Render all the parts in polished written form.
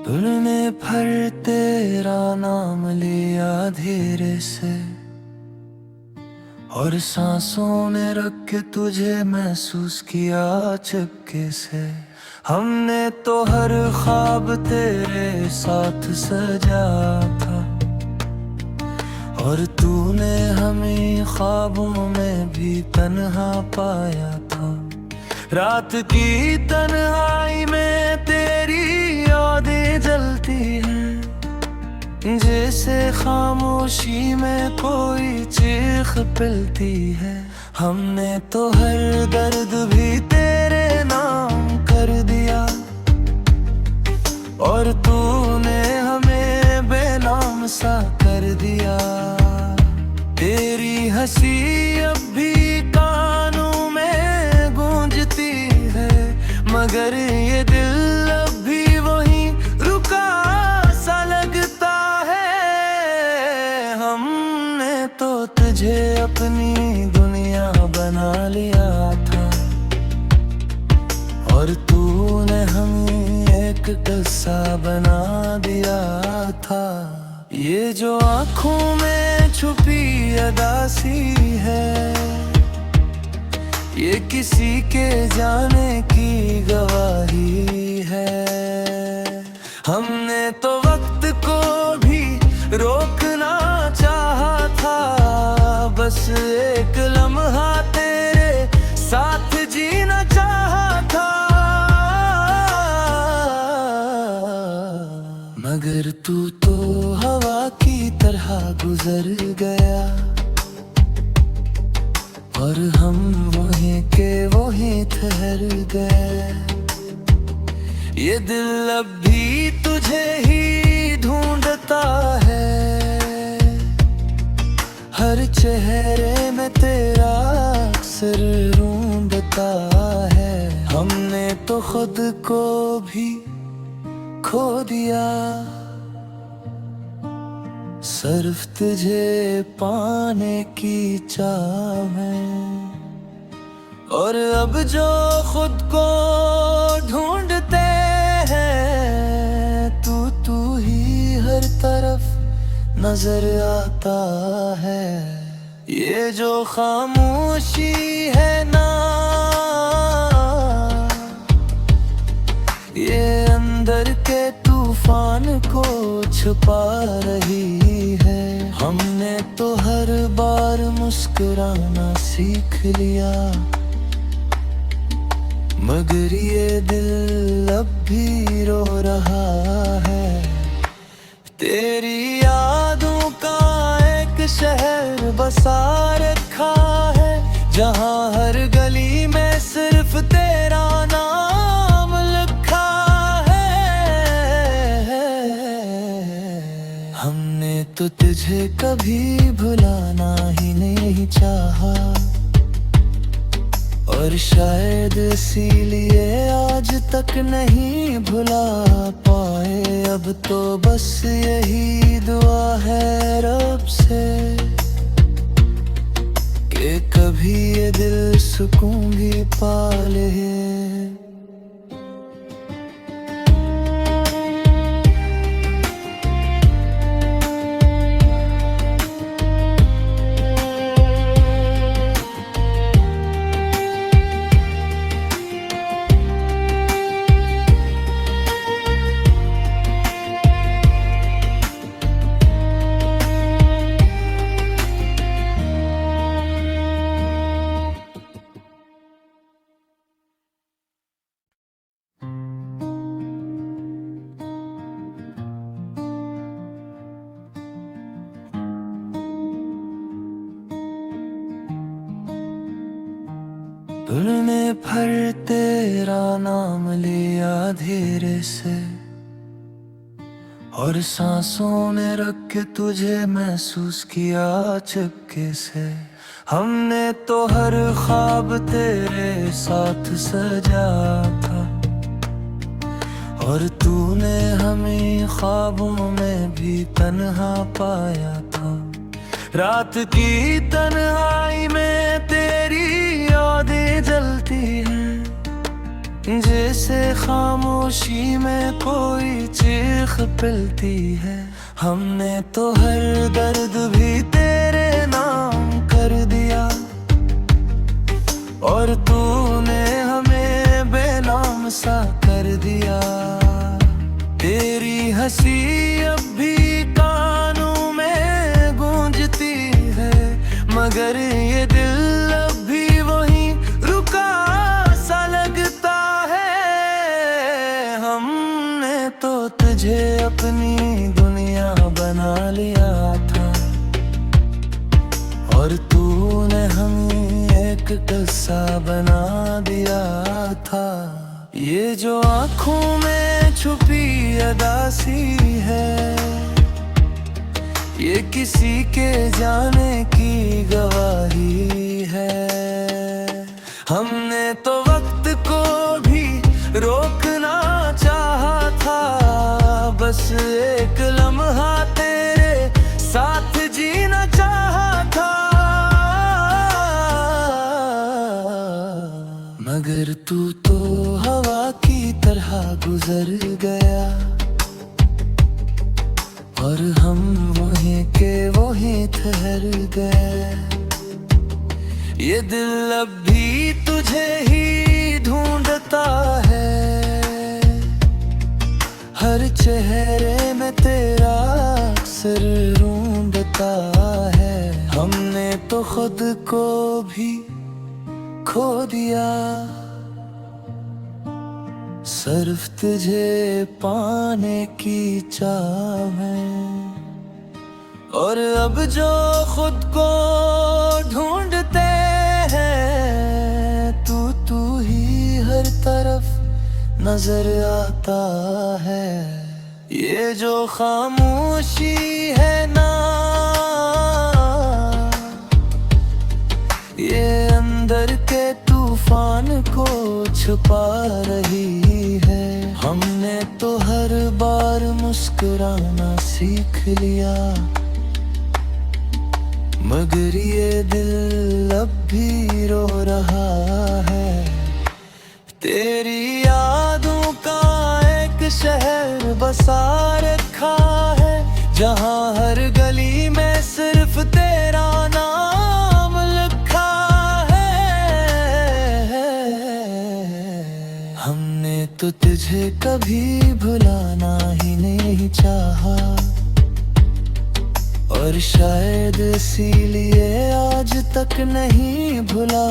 तूने भर तेरा नाम लिया धीरे से, और सांसों में रख के तुझे महसूस किया चुपके से। हमने तो हर ख्वाब तेरे साथ सजा था, और तूने हमें ख्वाबों में भी तन्हा पाया था। रात की तन्हाई में तेरी यादें जलती हैं, जैसे खामोशी में कोई चीख पिलती है। हमने तो हर दर्द भी तेरे नाम कर दिया, और तूने हमें बेनाम सा कर दिया। तेरी हंसी अब भी कानों में गूंजती है, मगर ये दिल अब भी वहीं रुका सा लगता है। हमने तो तुझे अपनी दुनिया बना लिया था, और तूने हमें एक किस्सा बना दिया था। ये जो आँखों में छुपी अदासी है, ये किसी के जाने की गवाही है। हमने तो वक्त को भी रोकना चाहा था, बस एक लम्हा तेरे साथ जीना चाहा था। मगर तू तो हवा की तरह गुजर गया, और हम वहीं के वहीं ठहर गए। ये दिल अब भी तुझे ही ढूंढता है, हर चेहरे में तेरा अक्सर रूंधता है। हमने तो खुद को भी खो दिया, सिर्फ तुझे पाने की चाह में। और अब जो खुद को ढूंढते हैं, तू ही हर तरफ नजर आता है। ये जो खामोशी है ना, ये अंदर के तूफान को छुपा रही है। हमने तो हर बार मुस्कुराना सीख लिया, मगर ये दिल अब भी रो रहा है। तेरी यादों का एक शहर बसा रखा है, जहाँ हर गली में सिर्फ तेरा नाम लिखा है। हमने तो तुझे कभी भुलाना ही नहीं चाहा, और शायद इसीलिए आज तक नहीं भुला पाए। अब तो बस यही दुआ है रब से, कि कभी ये दिल सुकून भी पा ले। तूने भर तेरा नाम लिया धीरे से, और सांसों में रख के तुझे महसूस किया चुपके से। हमने तो हर ख्वाब तेरे साथ सजा था, और तूने हमें ख्वाबों में भी तन्हा पाया था। रात की तन्हाई में तेरी यादें जलती हैं, जैसे खामोशी में कोई चीख पिलती है। हमने तो हर दर्द भी तेरे नाम कर दिया, और तूने हमें बेनाम सा कर दिया। तेरी हंसी अब भी कानों में गूंजती है, मगर ये दिल अब भी वहीं रुका सा लगता है। हमने तो तुझे अपनी दुनिया बना लिया था, और तूने हमें एक किस्सा बना दिया था। ये जो आँखों में छुपी अदासी है, ये किसी के जाने की गवाही है। हमने तो वक्त को भी रोकना चाहा था, बस एक लम्हा तेरे साथ जीना चाहा था। मगर तू तो हवा की तरह गुजर गया, और हम वहीं के वहीं ठहर गए। ये दिल अब भी तुझे ही ढूंढता है, हर चेहरे में तेरा अक्सर रूंधता है। हमने तो खुद को भी खो दिया, सिर्फ तुझे पाने की चाह में। और अब जो खुद को ढूंढते हैं, तू ही हर तरफ नजर आता है। ये जो खामोशी है ना, ये अंदर के तूफान को छुपा रही है। हमने तो हर बार मुस्कुराना सीख लिया, मगर ये दिल अब भी रो रहा है। तेरी यादों का एक शहर बसा रखा है, जहाँ हर गली में सिर्फ तेरा नाम लिखा है। हमने तो तुझे कभी भुलाना ही नहीं चाहा, और शायद इसीलिए आज तक नहीं भुला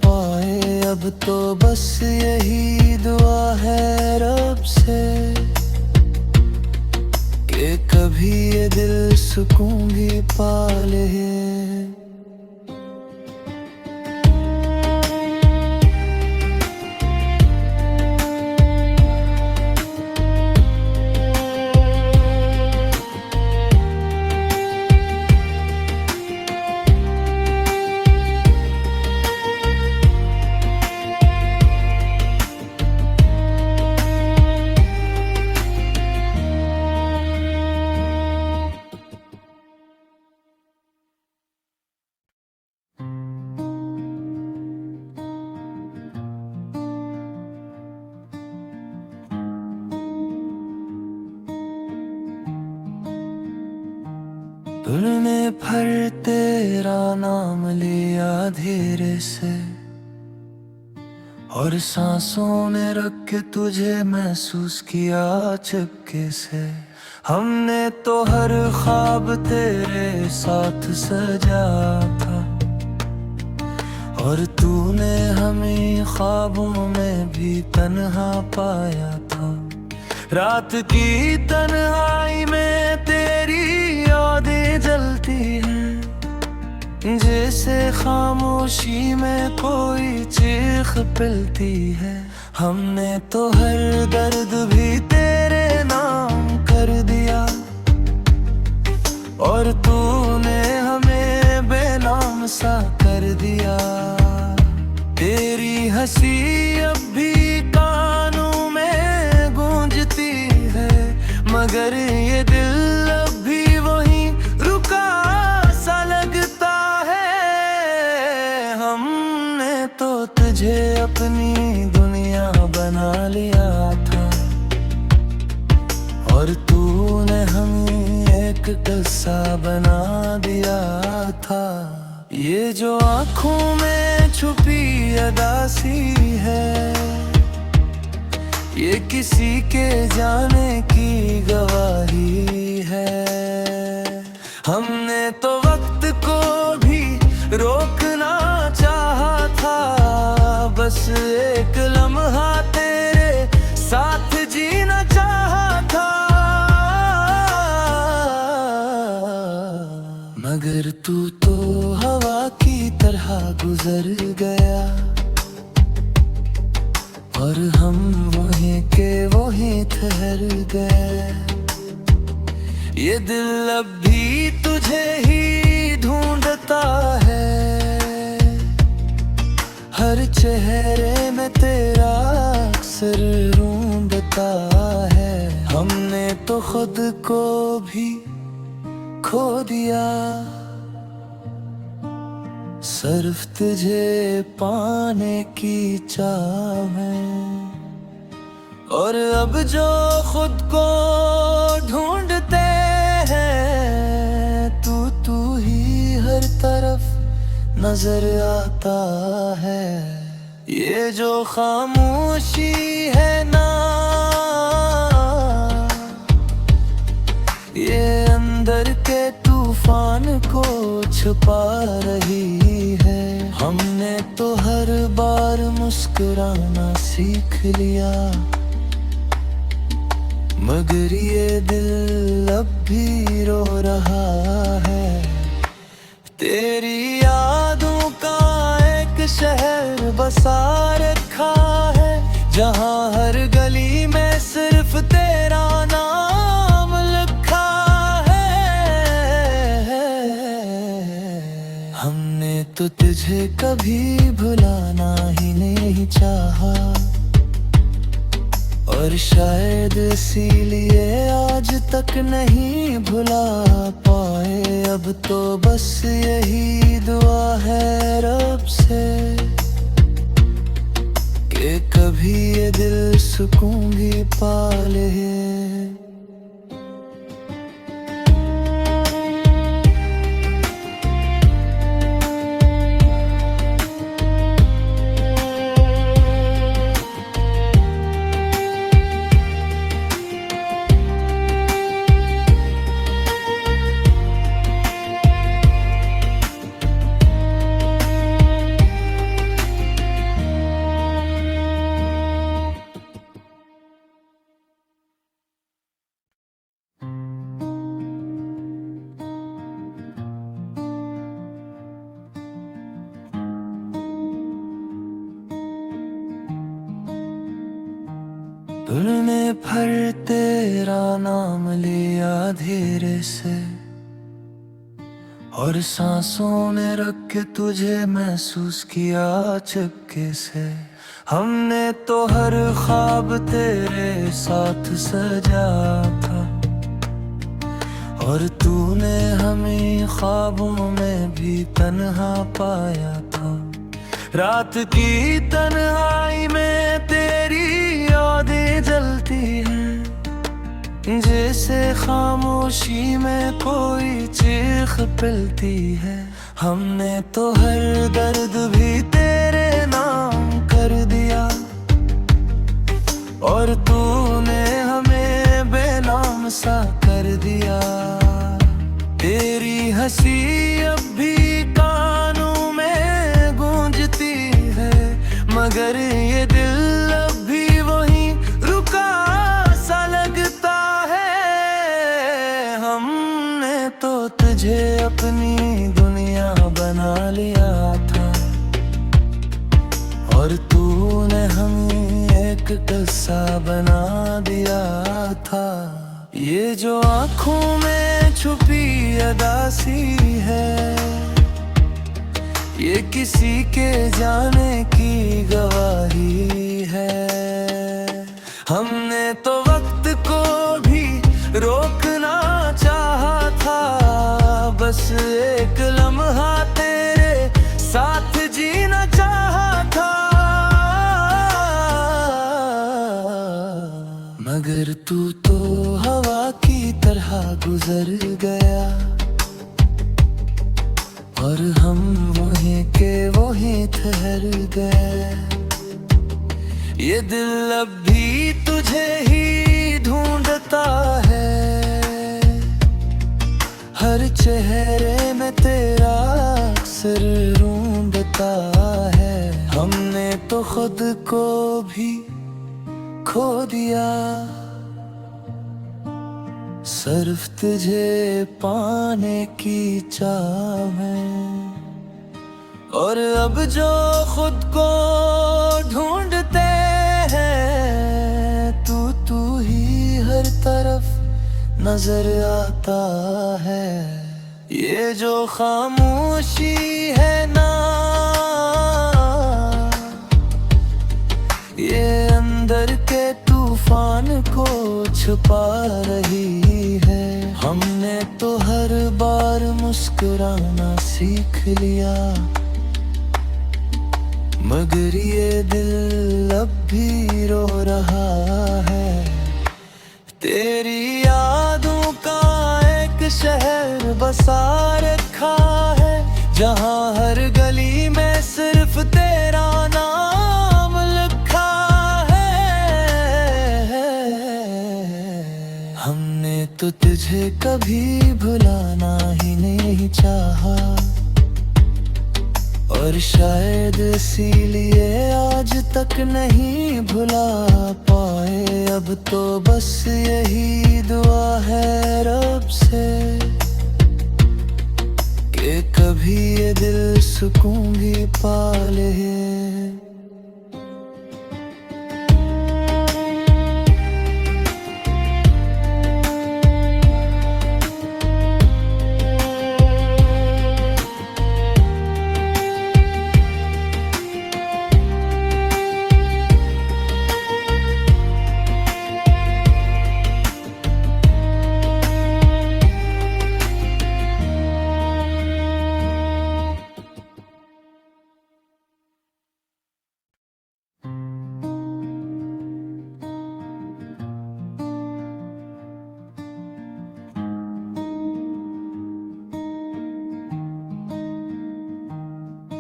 पाए। अब तो बस यही दुआ है रब से, कि कभी ये दिल सुकून भी पा ले। तूने भर तेरा नाम लिया धीरे से, और सांसों में रख के तुझे महसूस किया चुपके से। हमने तो हर ख्वाब तेरे साथ सजा था, और तूने हमें ख्वाबों में भी तन्हा पाया था। रात की तन्हाई में तेरी यादें जलती हैं, जैसे खामोशी में कोई चीख पिलती है। हमने तो हर दर्द भी तेरे नाम कर दिया, और तूने हमें बेनाम सा कर दिया। तेरी हंसी अब भी कानों में गूंजती है, मगर ये दिल अब भी वहीं रुका सा लगता है। हमने तो तुझे अपनी दुनिया बना एक किस्सा बना दिया था। ये जो आँखों में छुपी अदासी है, ये किसी के जाने की गवाही है। हमने तो वक्त को भी रोकना चाहा था, बस एक लम्हा तेरे साथ जीना चाहा था। मगर तू तो हवा की तरह गुजर गया, और हम वहीं के वहीं ठहर गए। ये दिल अब भी तुझे ही ढूंढता है, हर चेहरे में तेरा अक्सर रूंधता है। हमने तो खुद को भी खो दिया, सिर्फ तुझे पाने की चाह में। और अब जो खुद को ढूंढते हैं, तू ही हर तरफ नजर आता है। ये जो खामोशी है ना, ये अंदर के तूफान को छुपा रही है। हमने तो हर बार मुस्कुराना सीख लिया, मगर ये दिल अब भी रो रहा है। तेरी यादों का एक शहर बसा रखा है, जहाँ हर गली में सिर्फ तेरा नाम लिखा है। हमने तो तुझे कभी भुलाना ही नहीं चाहा, और शायद इसीलिए आज तक नहीं भुला पाए। अब तो बस यही दुआ है रब से, कि कभी ये दिल सुकून भी पा ले। तूने भर तेरा नाम लिया धीरे से, और सांसों में रख के तुझे महसूस किया चुपके से। हमने तो हर ख्वाब तेरे साथ सजा था, और तूने हमें ख्वाबों में भी तन्हा पाया था। रात की तन्हाई में तेरी यादें जलती हैं, जैसे खामोशी में कोई चीख पिलती है। हमने तो हर दर्द भी तेरे नाम कर दिया, और तूने हमें बेनाम सा कर दिया। तेरी हंसी अब भी कानों में गूंजती है, मगर ये दिल अब भी वहीं रुका सा लगता है। हमने तो तुझे अपनी दुनिया बना लिया था, और तूने हमें एक किस्सा बना दिया था। ये जो आँखों में छुपी अदासी है, ये किसी के जाने की गवाही है। हमने तो वक्त को भी रोकना चाहा था, बस एक लम्हा तेरे साथ जीना चाहा था। मगर तू तो हवा की तरह गुजर गया, और हम वहीं के वहीं ठहर गए। ये दिल अब भी तुझे ही ढूंढता है, हर चेहरे में तेरा अक्सर रूंधता है। हमने तो खुद को भी खो दिया, सिर्फ तुझे पाने की चाह में। और अब जो खुद को ढूंढते हैं, तू ही हर तरफ नजर आता है। ये जो खामोशी है ना, ये अंदर के तूफान को छुपा रही है। हमने तो हर बार मुस्कुराना सीख लिया, मगर ये दिल अब भी रो रहा है। तेरी यादों का एक शहर बसा रखा है, जहाँ हर गली में सिर्फ तेरा नाम लिखा है। हमने तो तुझे कभी भुलाना ही नहीं चाहा, और शायद इसीलिए आज तक नहीं भुला पाए। अब तो बस यही दुआ है रब से, कि कभी ये दिल सुकून भी पा ले।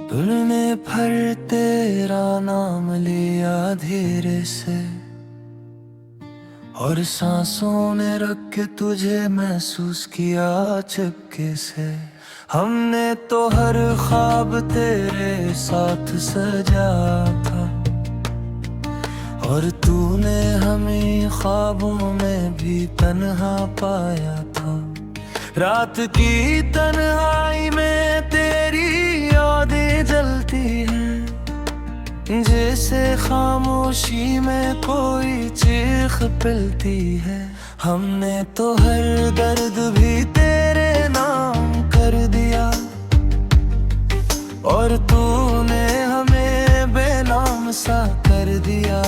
तुमने भर तेरा नाम लिया धीरे से, और सांसों में रख के तुझे महसूस किया चुपके से। हमने तो हर ख्वाब तेरे साथ सजा था, और तूने हमें ख्वाबों में भी तन्हा पाया था। रात की तन्हाई में तेरी यादें जलती हैं, जैसे खामोशी में कोई चीख पिलती है। हमने तो हर दर्द भी तेरे नाम कर दिया, और तूने हमें बेनाम सा कर दिया।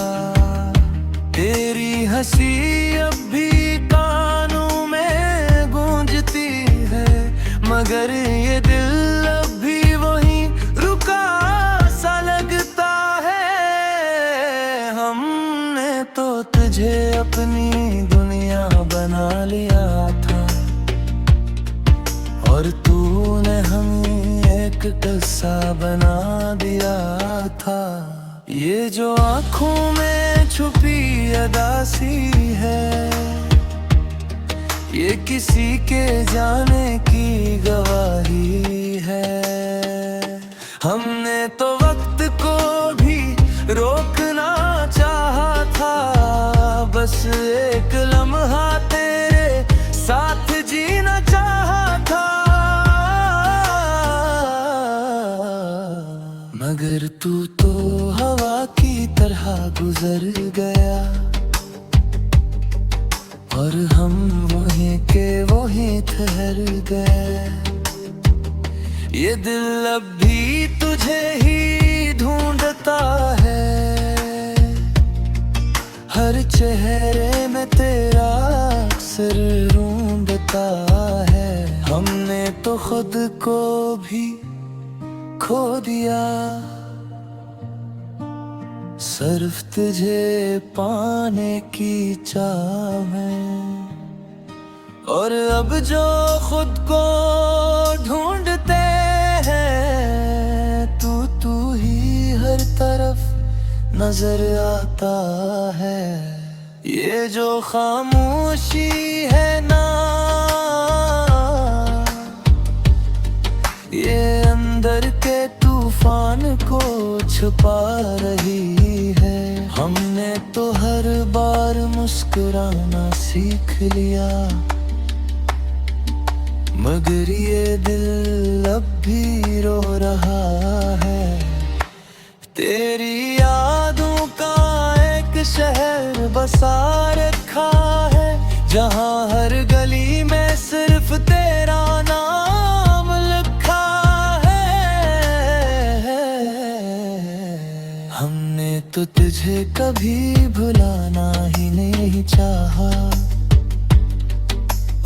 तेरी हंसी अब भी कानों में गूंजती है, मगर ये दिल अब भी वहीं रुका सा लगता है। हमने तो तुझे अपनी दुनिया बना लिया था, और तूने हमें एक किस्सा बना दिया था। ये जो आँखों में छुपी अदासी है, ये किसी के जाने की गवाही है। हमने तो वक्त को भी रोकना चाहा था, बस एक लम्हा तेरे साथ जीना चाहा था। मगर तू तो हवा की तरह गुजर गया, और हम वहीं के वहीं ठहर गए। ये दिल अब भी तुझे ही ढूंढता है, हर चेहरे में तेरा अक्सर रूंधता है। हमने तो खुद को भी खो दिया, सिर्फ तुझे पाने की चाह में। और अब जो खुद को ढूंढते हैं, तू ही हर तरफ नजर आता है। ये जो खामोशी है ना, ये अंदर के तूफान को छुपा रही है। हमने तो हर बार मुस्कुराना सीख लिया, मगर ये दिल अब भी रो रहा है। तेरी यादों का एक शहर बसा रखा है, जहाँ हर गली में सिर्फ तेरा नाम लिखा है। हमने तो तुझे कभी भुलाना ही नहीं चाहा,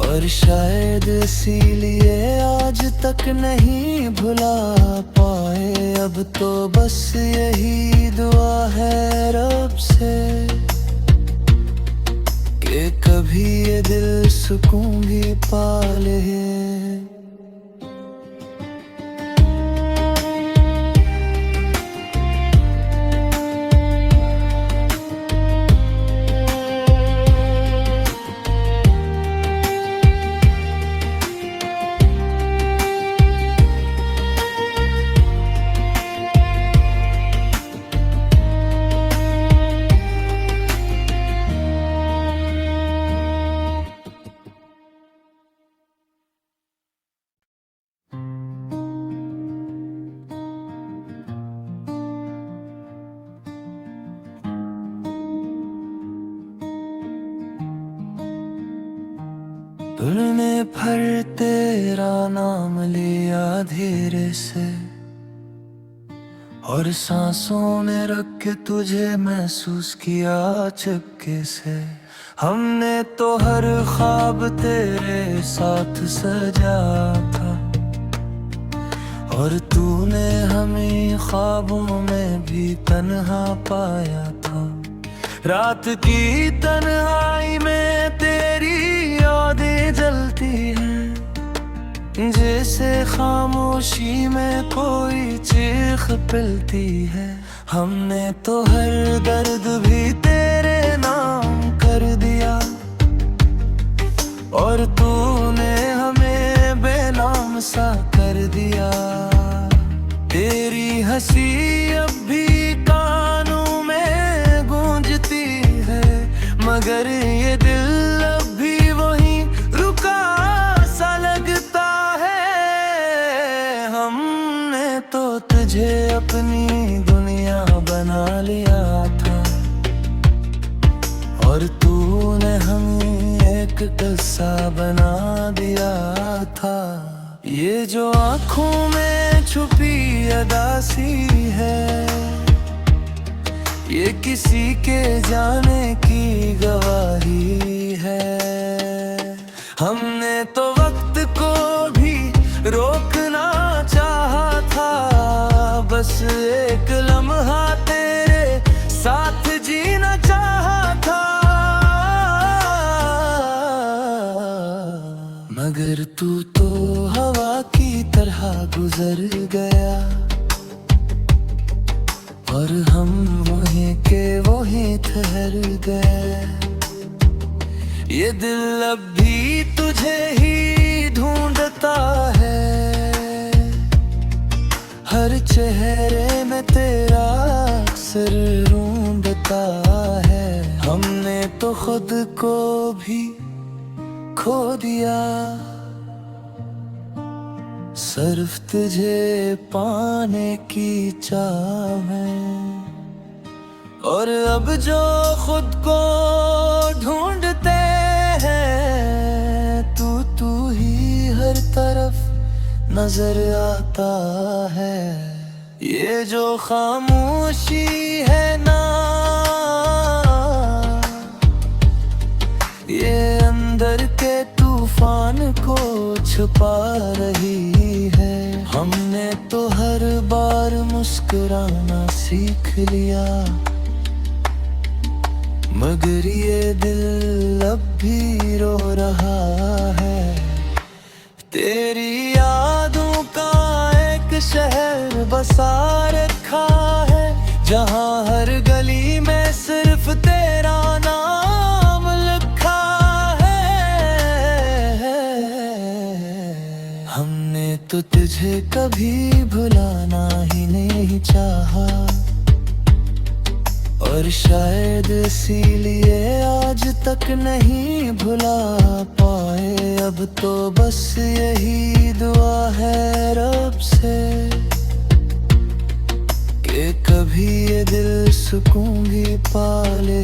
और शायद इसीलिए आज तक नहीं भुला पाए। अब तो बस यही दुआ है रब से कि कभी ये दिल सुकून भी पा ले। तूने भर तेरा नाम लिया धीरे से, और सांसों में रख के तुझे महसूस किया चुपके से। हमने तो हर ख्वाब तेरे साथ सजा था, और तूने हमें ख्वाबों में भी तन्हा पाया था। रात की तन्हाई में तेरी यादें जलती हैं, जैसे खामोशी में कोई चीख पिलती है। हमने तो हर दर्द भी तेरे नाम कर दिया, और तूने हमें बेनाम सा कर दिया। तेरी हंसी अब भी कानों में गूंजती है, मगर ये दिल अब भी वहीं रुका सा लगता है। हमने तो तुझे अपनी दुनिया बना लिया था, और तूने हमें एक किस्सा बना दिया था। ये जो आँखों में छुपी अदासी है, ये किसी के जाने की गवाही है। हमने तो वक्त को भी रोकना चाहा था, बस एक लम्हा तेरे साथ जीना चाहा था। मगर तू तो हवा की तरह गुजर गया, और हम वहीं के वहीं ठहर गए। ये दिल अब भी तुझे ही ढूंढता है, हर चेहरे में तेरा अक्सर रूंधता है। हमने तो खुद को भी खो दिया, सिर्फ तुझे पाने की चाह में। और अब जो खुद को ढूंढते हैं, तू ही हर तरफ नजर आता है। ये जो खामोशी है ना, ये अंदर के तूफान को छुपा रही है। हमने तो हर बार मुस्कुराना सीख लिया, मगर ये दिल अब भी रो रहा है। तेरी यादों का एक शहर बसा रखा है, जहाँ हर गली में सिर्फ तेरा नाम लिखा है। हमने तो तुझे कभी भुलाना ही नहीं चाहा, और शायद इसीलिए आज तक नहीं भुला पाए। अब तो बस यही दुआ है रब से कि कभी ये दिल सुकून भी पा ले।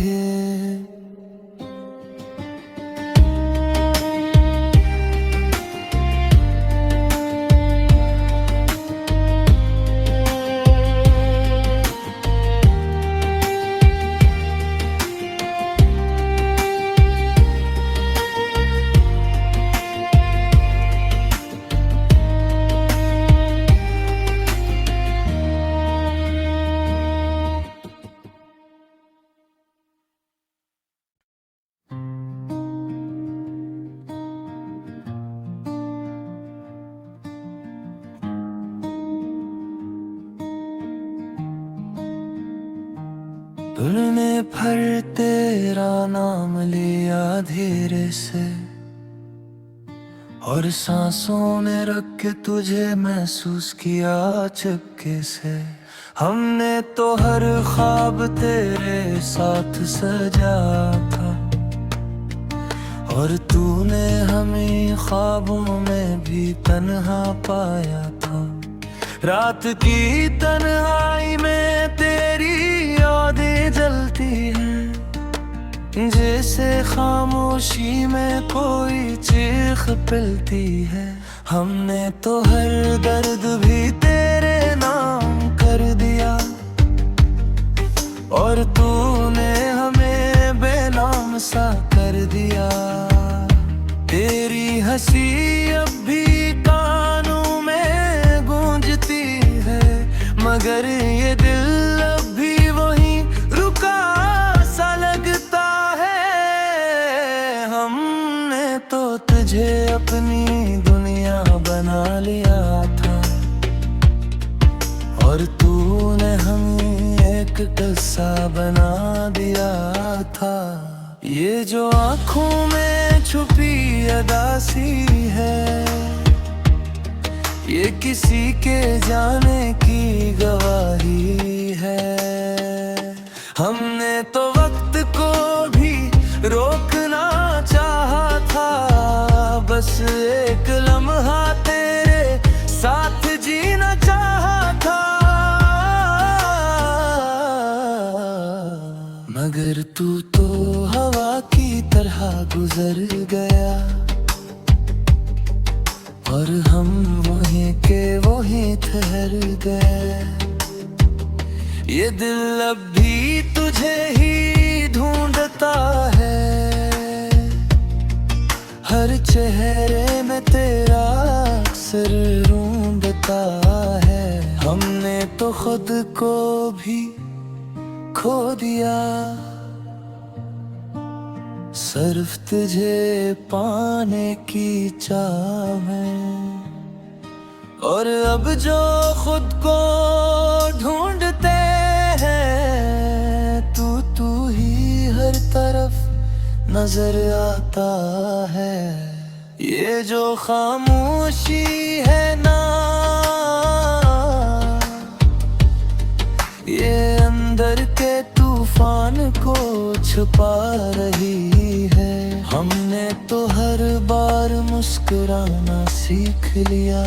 तूने भर तेरा नाम लिया धीरे से, और सांसों में रख के तुझे महसूस किया चुपके से। हमने तो हर ख्वाब तेरे साथ सजा था, और तूने हमें ख्वाबों में भी तन्हा पाया था। रात की तन्हाई में तेरी यादें जलती हैं, जैसे खामोशी में कोई चीख पिलती है। हमने तो हर दर्द भी तेरे नाम कर दिया, और तूने हमें बेनाम सा कर दिया। तेरी हंसी अब भी कानों में गूंजती है, मगर ये दिल अब भी वहीं रुका सा लगता है। हमने तो तुझे अपनी दुनिया बना लिया था, और तूने हमें एक किस्सा बना दिया था। ये जो आँखों में छुपी अदासी है, ये किसी के जाने की गवाही है। हमने तो वक्त को भी रोकना चाहा था, बस एक लम्हा तेरे साथ जीना चाहा था। मगर तू तो हवा की तरह गुजर गया, और हम वहीं के वहीं ठहर गए। ये दिल अब भी तुझे ही ढूंढता है, हर चेहरे में तेरा अक्सर रूंधता है। हमने तो खुद को भी खो दिया, सिर्फ तुझे पाने की चाह में। और अब जो खुद को ढूंढते हैं, तू ही हर तरफ नजर आता है। ये जो खामोशी है ना, ये अंदर के तूफान को छुपा रही है। हमने तो हर बार मुस्कुराना सीख लिया,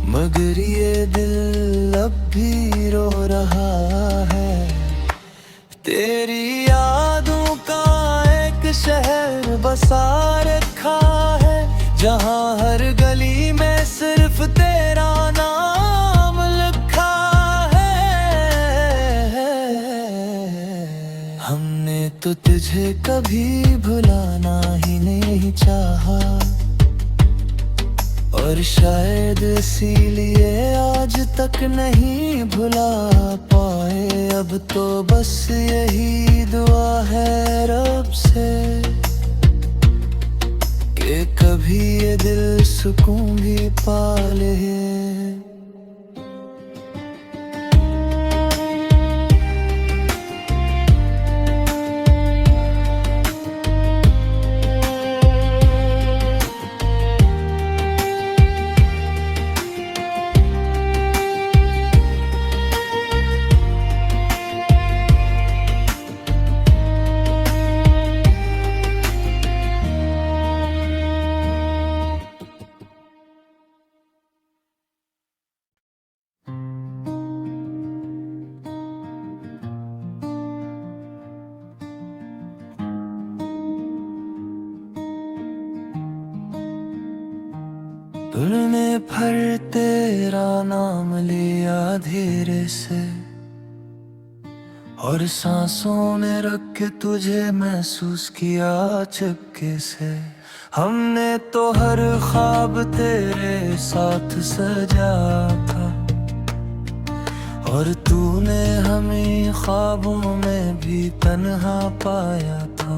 मगर ये दिल अब भी रो रहा है। तेरी यादों का एक शहर बसा रखा है, जहाँ हर गली में सिर्फ तेरा नाम लिखा है। हमने तो तुझे कभी भुलाना ही नहीं चाहा, पर शायद इसीलिए आज तक नहीं भुला पाए। अब तो बस यही दुआ है रब से कि कभी ये दिल सुकून भी पा ले। तूने भर तेरा नाम लिया धीरे से, और सांसों में रख के तुझे महसूस किया चुपके से। हमने तो हर ख्वाब तेरे साथ सजा था, और तूने हमें ख्वाबों में भी तन्हा पाया था।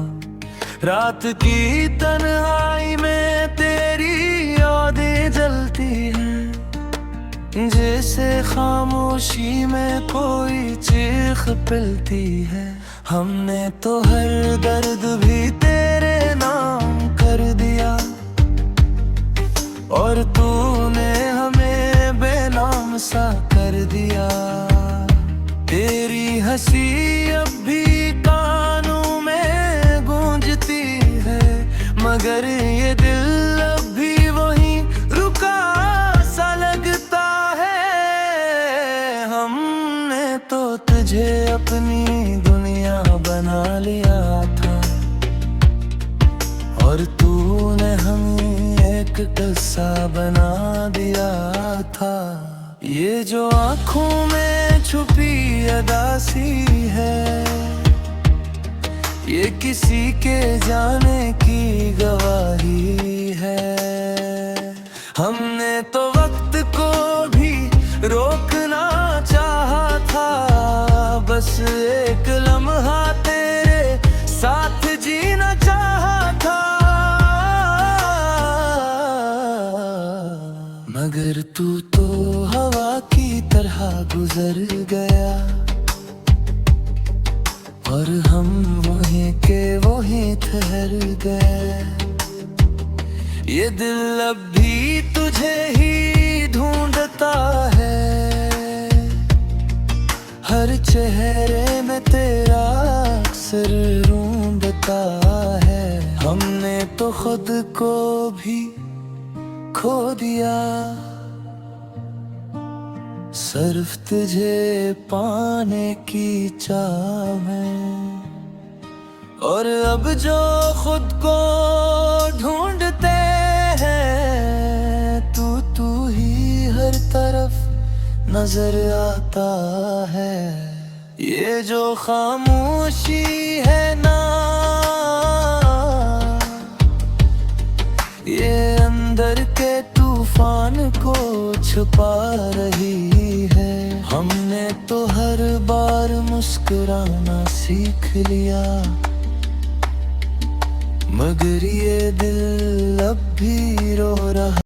रात की तन्हाई में तेरी यादें जलती हैं, जैसे खामोशी में कोई चीख पिलती है। हमने तो हर दर्द भी तेरे नाम कर दिया, और तूने हमें बेनाम सा कर दिया। तेरी हंसी अब भी कानों में गूंजती है, मगर ये दिल अब भी वहीं रुका सा लगता है। हमने तो तुझे अपनी दुनिया बना लिया था, और तूने हमें एक किस्सा बना दिया था। ये जो आँखों में छुपी अदासी है, ये किसी के जाने की गवाही है। हमने तो वक्त को भी रोकना चाहा था, बस एक लम्हा तेरे साथ जीना चाहा था। मगर तू तो हवा की तरह गुजर गया, और हम वहीं के वहीं ठहर गए। ये दिल अब भी तुझे ही ढूंढता है, हर चेहरे में तेरा अक्सर रूंधता है। हमने तो खुद को भी खो दिया, सिर्फ तुझे पाने की चाह में। और अब जो खुद को ढूंढते हैं, तू ही हर तरफ नजर आता है। ये जो खामोशी है ना, ये अंदर के तूफान को छुपा रही है। हमने तो हर बार मुस्कुराना सीख लिया, मगर ये दिल अब भी रो रहा।